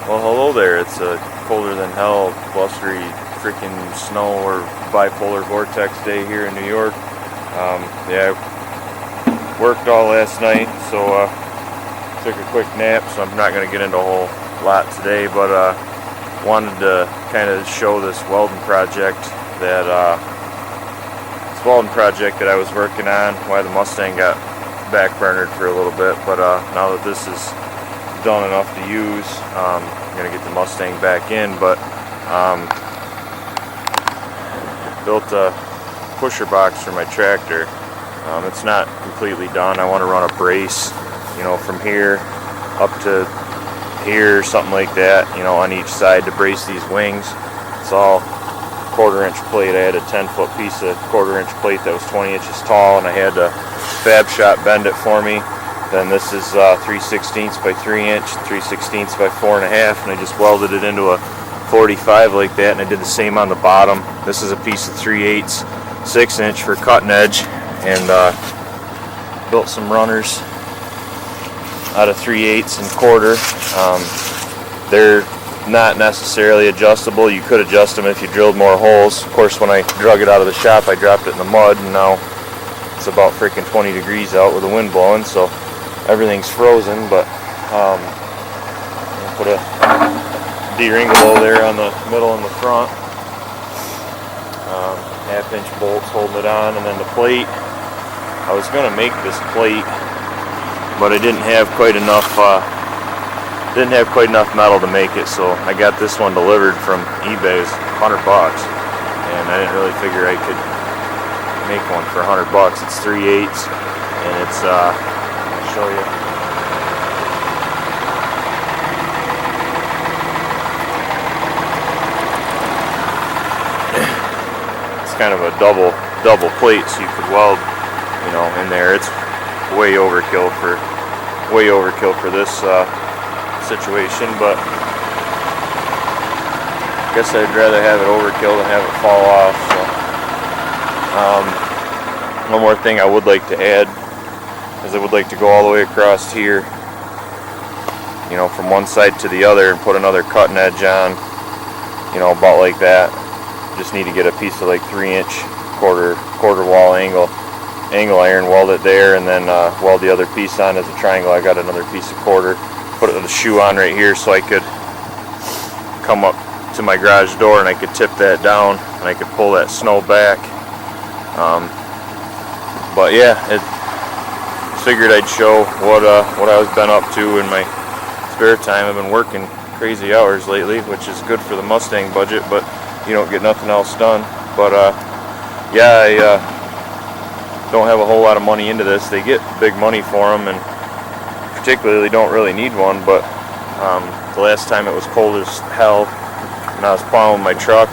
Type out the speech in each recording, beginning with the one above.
Well, hello there. It's a colder than hell, blustery freaking snow or bipolar vortex day here in New York. Yeah, I worked all last night, so took a quick nap, so I'm not going to get into a whole lot today, but wanted to kind of show this welding project that I was working on, why the Mustang got backburnered for a little bit, but now that this is done enough to use, I'm going to get the Mustang back in. But built a pusher box for my tractor. It's not completely done. I want to run a brace, from here up to here, something like that, on each side to brace these wings. It's all 1/4 inch plate. I had a 10-foot piece of 1/4 inch plate that was 20 inches tall, and I had a fab shop bend it for me. Then this is 3/16 by 3 inch, 3/16 by 4.5, and I just welded it into a 45 like that, and I did the same on the bottom. This is a piece of 3/8, 6 inch for cutting edge, and built some runners out of 3/8 and 1/4. They're not necessarily adjustable. You could adjust them if you drilled more holes. Of course, when I drug it out of the shop, I dropped it in the mud, and now it's about freaking 20 degrees out with the wind blowing, so everything's frozen. But put a D-ring-a-low there on the middle and the front, 1/2 inch bolts holding it on, and then the plate. I was going to make this plate, but I didn't have quite enough metal to make it, so I got this one delivered from eBay. It's $100, and I didn't really figure I could make one for $100. It's 3/8, and it's I'll show you. It's kind of a double plate, so you could weld, in there. It's way overkill for this situation, but I guess I'd rather have it overkill than have it fall off. So one more thing I would like to add is I would like to go all the way across here, from one side to the other, and put another cutting edge on, about like that. Just need to get a piece of like 3-inch quarter wall angle iron, weld it there, and then weld the other piece on as a triangle. I got another piece of 1/4, put the shoe on right here so I could come up to my garage door and I could tip that down and I could pull that snow back. But yeah, figured I'd show what I was been up to in my spare time. I've been working crazy hours lately, which is good for the Mustang budget, but you don't get nothing else done. But yeah, I don't have a whole lot of money into this. They get big money for them, and particularly don't really need one. But the last time it was cold as hell, and I was plowing my truck,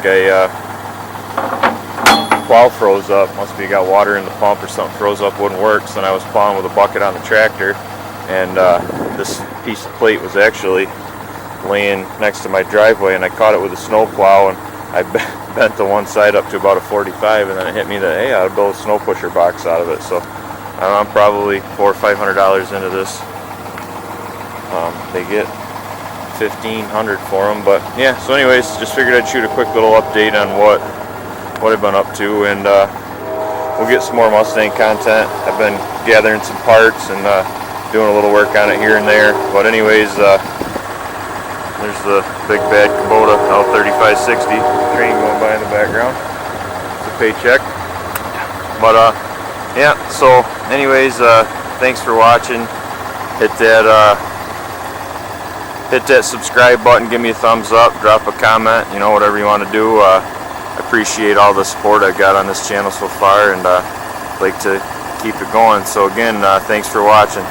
plow froze up. Must be got water in the pump or something froze up, wouldn't work. So then I was plowing with a bucket on the tractor, and this piece of plate was actually laying next to my driveway, and I caught it with a snow plow, and I bent the one side up to about a 45, and then it hit me that, hey, I ought to build a snow pusher box out of it. So I'm probably $400 or $500 into this. They get $1,500 for them, but yeah. So anyways, just figured I'd shoot a quick little update on what I've been up to, and we'll get some more Mustang content. I've been gathering some parts and doing a little work on it here and there. But anyways, there's the big bad Kubota L3560 train going by in the background. It's a paycheck. But yeah. So anyways, thanks for watching. Hit that subscribe button, give me a thumbs up, drop a comment, whatever you want to do. I appreciate all the support I've got on this channel so far, and like to keep it going. So again, thanks for watching.